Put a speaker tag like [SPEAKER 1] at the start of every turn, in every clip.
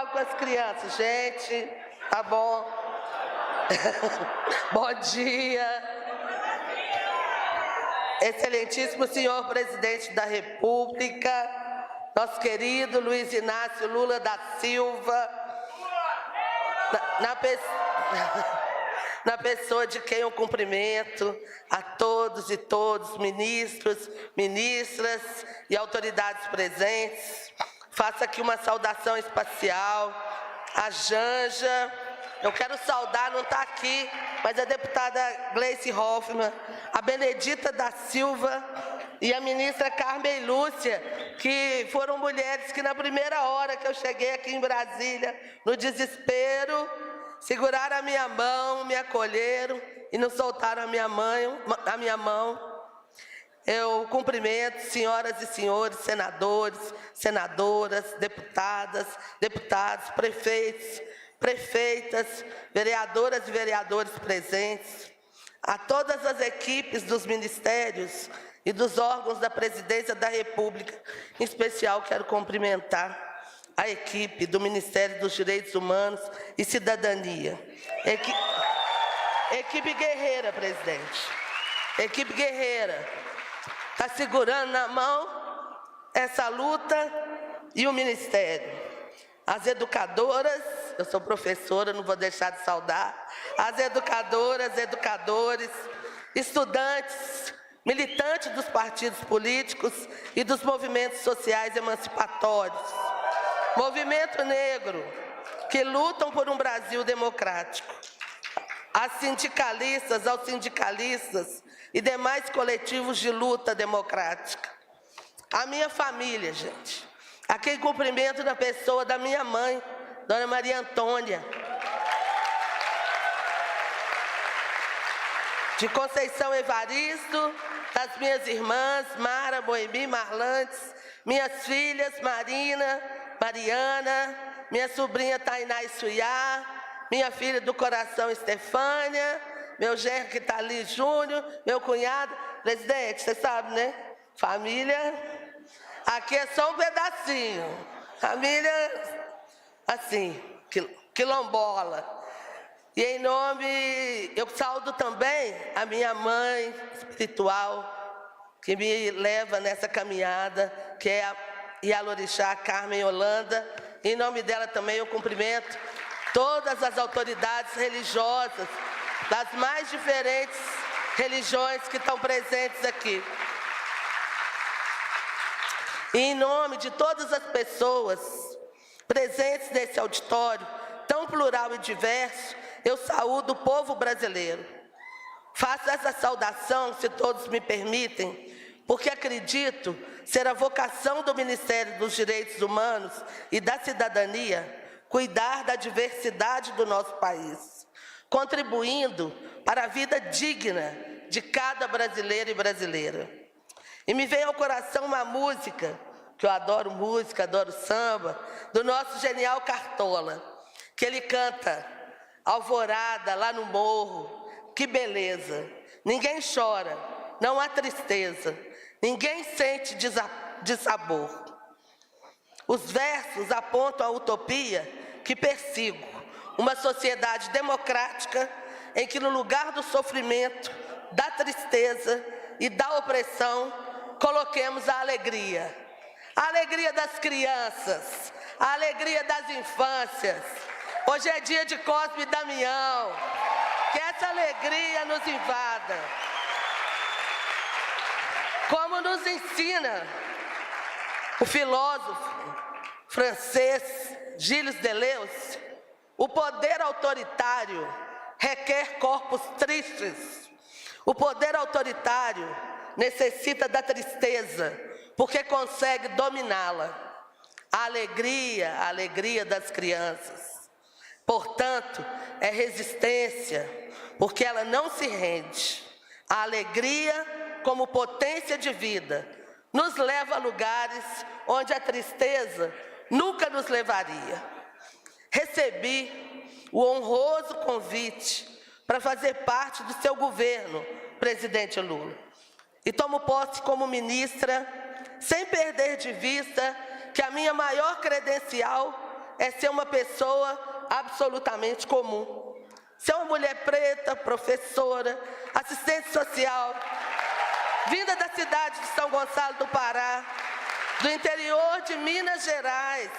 [SPEAKER 1] falo com as crianças. Gente, tá bom. Bom dia. Excelentíssimo senhor presidente da República, nosso querido Luiz Inácio Lula da Silva, na pessoa de quem eu cumprimento a todos e todos, ministros, ministras e autoridades presentes. Faço aqui uma saudação especial à Janja. Eu quero saudar, não está aqui, mas a deputada Gleice Hoffmann, a Benedita da Silva e a ministra Carmen Lúcia, que foram mulheres que na primeira hora que eu cheguei aqui em Brasília, no desespero, seguraram a minha mão, me acolheram e não soltaram a minha mão. Eu cumprimento senhoras e senhores, senadores, senadoras, deputadas, deputados, prefeitos, prefeitas, vereadoras e vereadores presentes, a todas as equipes dos ministérios e dos órgãos da Presidência da República. Em especial, quero cumprimentar a equipe do Ministério dos Direitos Humanos e Cidadania. Equipe guerreira, presidente. Equipe guerreira. Está segurando na mão essa luta e o Ministério. As educadoras, eu sou professora, não vou deixar de saudar, as educadoras, educadores, estudantes, militantes dos partidos políticos e dos movimentos sociais emancipatórios, movimento negro, que lutam por um Brasil democrático, as sindicalistas, aos sindicalistas e demais coletivos de luta democrática, a minha família, gente, a quem cumprimento na pessoa da minha mãe, Dona Maria Antônia, de Conceição Evaristo, das minhas irmãs, Mara, Boemi, Marlantes, minhas filhas, Marina, Mariana, minha sobrinha Tainá Issuiá, minha filha do coração Estefânia, meu genro que está ali, Júnior, meu cunhado. Presidente, você sabe, né? Família, aqui é só um pedacinho. Família, assim, quilombola. E em nome, eu saúdo também a minha mãe espiritual, que me leva nessa caminhada, que é a Ialorixá Carmen Holanda. Em nome dela também eu cumprimento todas as autoridades religiosas, das mais diferentes religiões que estão presentes aqui. E em nome de todas as pessoas presentes nesse auditório, tão plural e diverso, eu saúdo o povo brasileiro. Faço essa saudação, se todos me permitem, porque acredito ser a vocação do Ministério dos Direitos Humanos e da Cidadania cuidar da diversidade do nosso país, contribuindo para a vida digna de cada brasileiro e brasileira. E me veio ao coração uma música, que eu adoro música, adoro samba, do nosso genial Cartola, que ele canta: alvorada lá no morro, que beleza, ninguém chora, não há tristeza, ninguém sente dissabor. Os versos apontam a utopia que persigo, uma sociedade democrática em que no lugar do sofrimento, da tristeza e da opressão, coloquemos a alegria das crianças, a alegria das infâncias. Hoje é dia de Cosme e Damião, que essa alegria nos invada. Como nos ensina o filósofo francês Gilles Deleuze, o poder autoritário requer corpos tristes. O poder autoritário necessita da tristeza, porque consegue dominá-la. A alegria das crianças. Portanto, é resistência, porque ela não se rende. A alegria, como potência de vida, nos leva a lugares onde a tristeza nunca nos levaria. Recebi o honroso convite para fazer parte do seu governo, presidente Lula. E tomo posse como ministra, sem perder de vista que a minha maior credencial é ser uma pessoa absolutamente comum. Ser uma mulher preta, professora, assistente social, vinda da cidade de São Gonçalo do Pará, do interior de Minas Gerais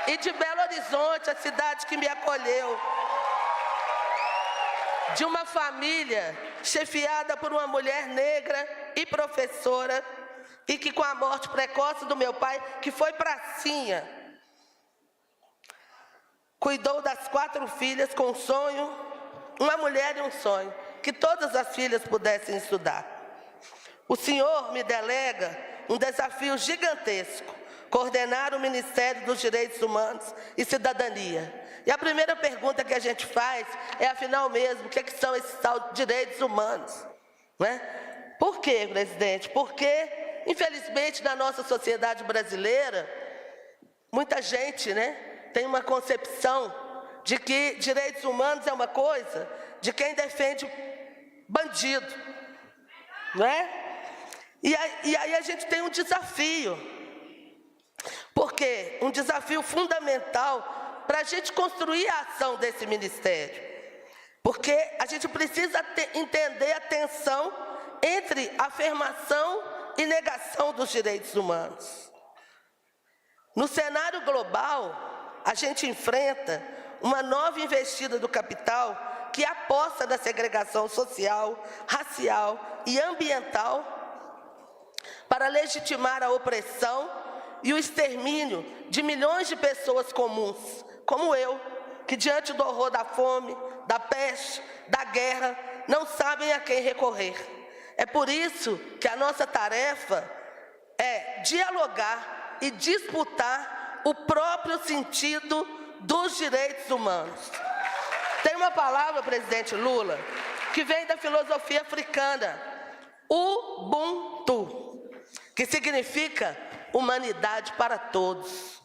[SPEAKER 1] e de Belo Horizonte, a cidade que me acolheu, de uma família chefiada por uma mulher negra e professora, e que com a morte precoce do meu pai, que foi pracinha, cuidou das 4 filhas com um sonho, uma mulher e um sonho, que todas as filhas pudessem estudar. O Senhor me delega um desafio gigantesco, coordenar o Ministério dos Direitos Humanos e Cidadania. E a primeira pergunta que a gente faz é, afinal mesmo, o que são esses tal direitos humanos? Não é? Por quê, presidente? Porque, infelizmente, na nossa sociedade brasileira, muita gente, tem uma concepção de que direitos humanos é uma coisa de quem defende bandido, não é? E aí a gente tem um desafio, porque um desafio fundamental para a gente construir a ação desse ministério, porque a gente precisa entender a tensão entre afirmação e negação dos direitos humanos. No cenário global, a gente enfrenta uma nova investida do capital que aposta na segregação social, racial e ambiental para legitimar a opressão e o extermínio de milhões de pessoas comuns, como eu, que diante do horror da fome, da peste, da guerra, não sabem a quem recorrer. É por isso que a nossa tarefa é dialogar e disputar o próprio sentido dos direitos humanos. Tem uma palavra, presidente Lula, que vem da filosofia africana, Ubuntu, que significa humanidade para todos.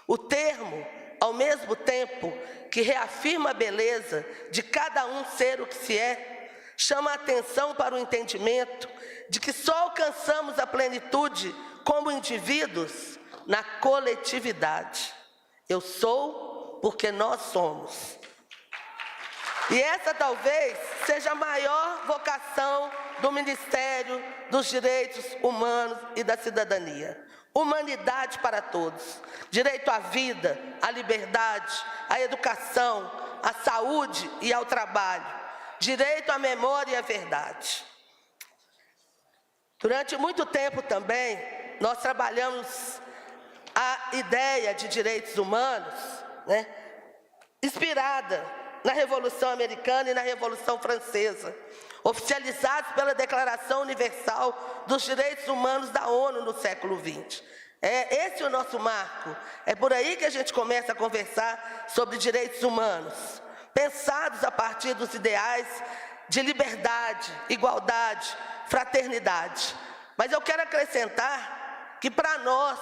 [SPEAKER 1] O termo, ao mesmo tempo que reafirma a beleza de cada um ser o que se é, chama a atenção para o entendimento de que só alcançamos a plenitude como indivíduos na coletividade. Eu sou porque nós somos. E essa talvez seja a maior vocação do Ministério dos Direitos Humanos e da Cidadania. Humanidade para todos. Direito à vida, à liberdade, à educação, à saúde e ao trabalho. Direito à memória e à verdade. Durante muito tempo também, nós trabalhamos a ideia de direitos humanos, inspirada na Revolução Americana e na Revolução Francesa, oficializados pela Declaração Universal dos Direitos Humanos da ONU no século XX. Esse é o nosso marco. É por aí que a gente começa a conversar sobre direitos humanos, pensados a partir dos ideais de liberdade, igualdade, fraternidade. Mas eu quero acrescentar que para nós,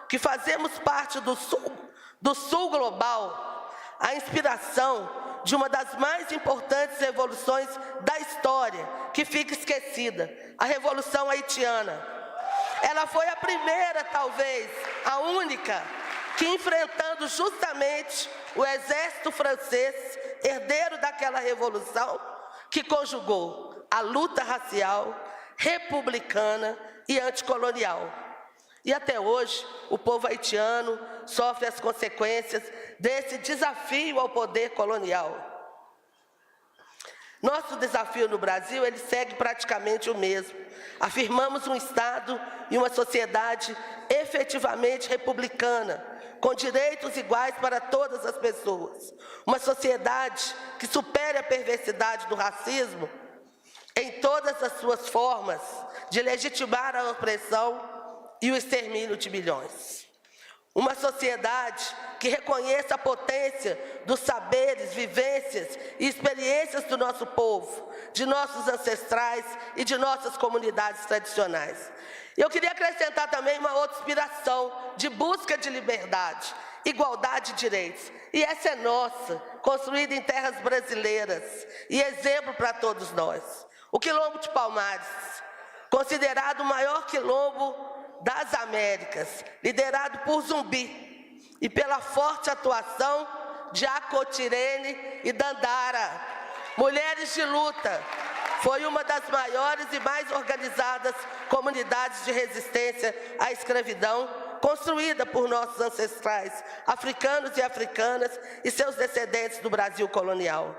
[SPEAKER 1] que fazemos parte do Sul global, a inspiração de uma das mais importantes revoluções da história, que fica esquecida, a Revolução Haitiana. Ela foi a primeira, talvez, a única, que enfrentando justamente o exército francês, herdeiro daquela revolução, que conjugou a luta racial, republicana e anticolonial. E até hoje, o povo haitiano sofre as consequências desse desafio ao poder colonial. Nosso desafio no Brasil, ele segue praticamente o mesmo. Afirmamos um Estado e uma sociedade efetivamente republicana, com direitos iguais para todas as pessoas. Uma sociedade que supere a perversidade do racismo em todas as suas formas, de legitimar a opressão e o extermínio de milhões. Uma sociedade que reconheça a potência dos saberes, vivências e experiências do nosso povo, de nossos ancestrais e de nossas comunidades tradicionais. Eu queria acrescentar também uma outra inspiração de busca de liberdade, igualdade de direitos. E essa é nossa, construída em terras brasileiras e exemplo para todos nós. O Quilombo de Palmares, considerado o maior quilombo das Américas, liderado por Zumbi, e pela forte atuação de Acotirene e Dandara, mulheres de luta. Foi uma das maiores e mais organizadas comunidades de resistência à escravidão construída por nossos ancestrais africanos e africanas e seus descendentes do Brasil colonial.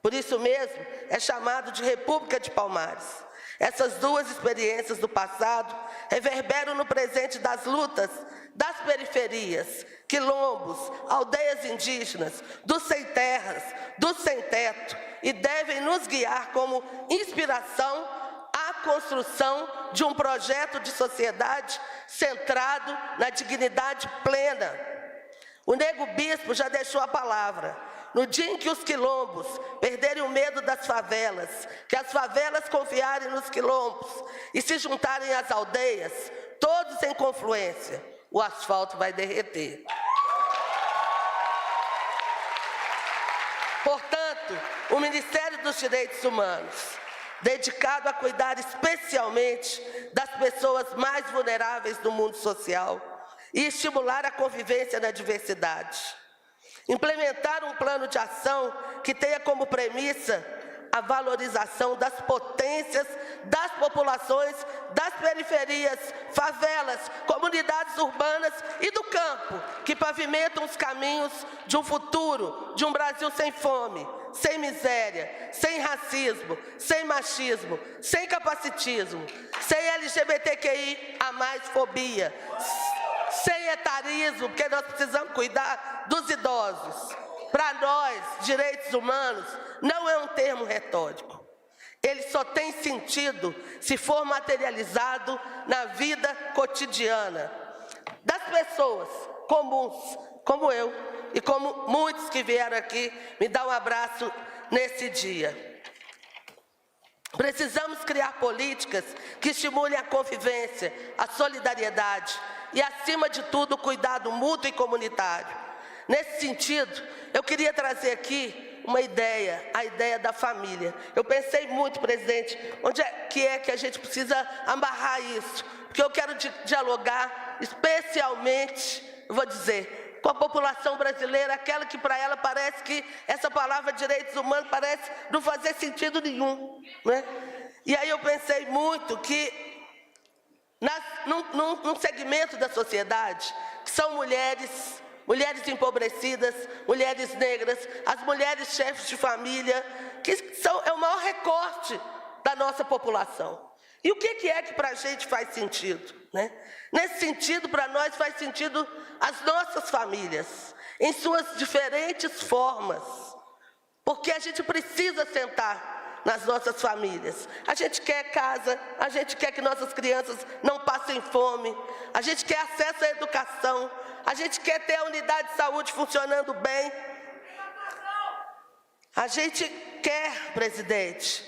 [SPEAKER 1] Por isso mesmo, é chamado de República de Palmares. Essas duas experiências do passado reverberam no presente das lutas das periferias, quilombos, aldeias indígenas, dos sem terras, dos sem teto, e devem nos guiar como inspiração à construção de um projeto de sociedade centrado na dignidade plena. O nego bispo já deixou a palavra. No dia em que os quilombos perderem o medo das favelas, que as favelas confiarem nos quilombos e se juntarem às aldeias, todos em confluência, o asfalto vai derreter. Portanto, o Ministério dos Direitos Humanos, dedicado a cuidar especialmente das pessoas mais vulneráveis do mundo social e estimular a convivência na diversidade. Implementar um plano de ação que tenha como premissa a valorização das potências das populações das periferias, favelas, comunidades urbanas e do campo, que pavimentam os caminhos de um futuro, de um Brasil sem fome, sem miséria, sem racismo, sem machismo, sem capacitismo, sem LGBTQI a mais fobia, sem etarismo, porque nós precisamos cuidar dos idosos. Para nós, direitos humanos não é um termo retórico. Ele só tem sentido se for materializado na vida cotidiana das pessoas comuns, como eu e como muitos que vieram aqui me dar um abraço nesse dia. Precisamos criar políticas que estimulem a convivência, a solidariedade e, acima de tudo, o cuidado mútuo e comunitário. Nesse sentido, eu queria trazer aqui uma ideia, a ideia da família. Eu pensei muito, presidente, onde é que a gente precisa amarrar isso? Porque eu quero dialogar especialmente, vou dizer, com a população brasileira, aquela que para ela parece que essa palavra direitos humanos parece não fazer sentido nenhum, né? E aí eu pensei muito que num segmento da sociedade, que são mulheres empobrecidas, mulheres negras, as mulheres chefes de família, que é o maior recorte da nossa população. E o que é que para a gente faz sentido, né? Nesse sentido, para nós faz sentido as nossas famílias, em suas diferentes formas, porque a gente precisa sentar nas nossas famílias. A gente quer casa, a gente quer que nossas crianças não passem fome, a gente quer acesso à educação, a gente quer ter a unidade de saúde funcionando bem. A gente quer, presidente,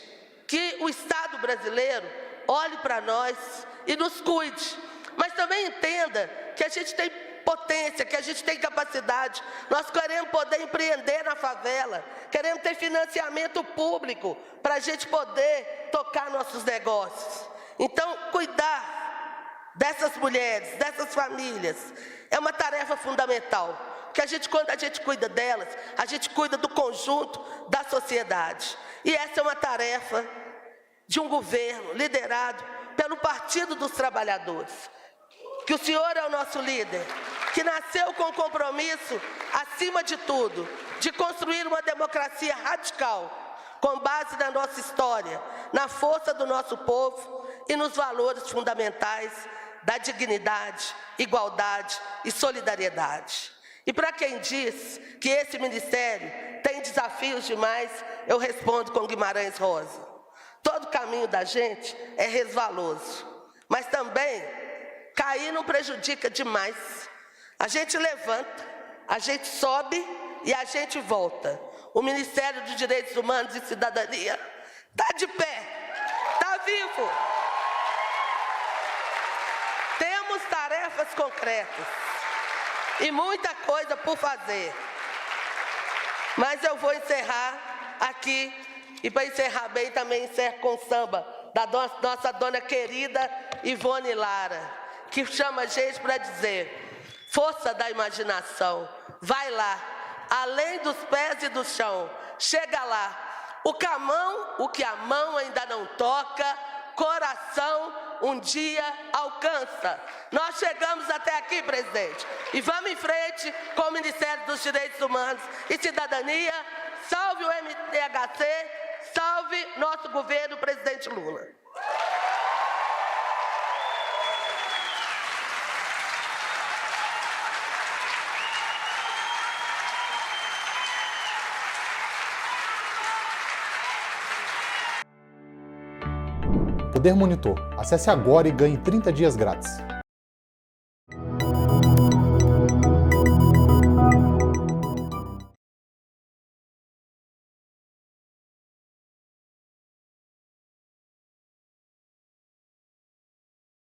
[SPEAKER 1] que o Estado brasileiro olhe para nós e nos cuide, mas também entenda que a gente tem potência, que a gente tem capacidade. Nós queremos poder empreender na favela, queremos ter financiamento público para a gente poder tocar nossos negócios. Então, cuidar dessas mulheres, dessas famílias, é uma tarefa fundamental, porque quando a gente cuida delas, a gente cuida do conjunto da sociedade. E essa é uma tarefa de um governo liderado pelo Partido dos Trabalhadores, que o senhor é o nosso líder, que nasceu com o compromisso, acima de tudo, de construir uma democracia radical, com base na nossa história, na força do nosso povo e nos valores fundamentais da dignidade, igualdade e solidariedade. E para quem diz que esse ministério tem desafios demais, eu respondo com Guimarães Rosa. Todo caminho da gente é resvaloso, mas também cair não prejudica demais. A gente levanta, a gente sobe e a gente volta. O Ministério dos Direitos Humanos e Cidadania está de pé, está vivo. Temos tarefas concretas e muita coisa por fazer. Mas eu vou encerrar aqui, e para encerrar bem também encerro com samba da nossa dona querida Ivone Lara, que chama a gente para dizer: força da imaginação. Vai lá, além dos pés e do chão, chega lá. O que a mão ainda não toca, coração um dia alcança. Nós chegamos até aqui, presidente, e vamos em frente com o Ministério dos Direitos Humanos e Cidadania. Salve o MTHC, salve nosso governo, presidente Lula.
[SPEAKER 2] Poder Monitor. Acesse agora e ganhe 30 dias grátis.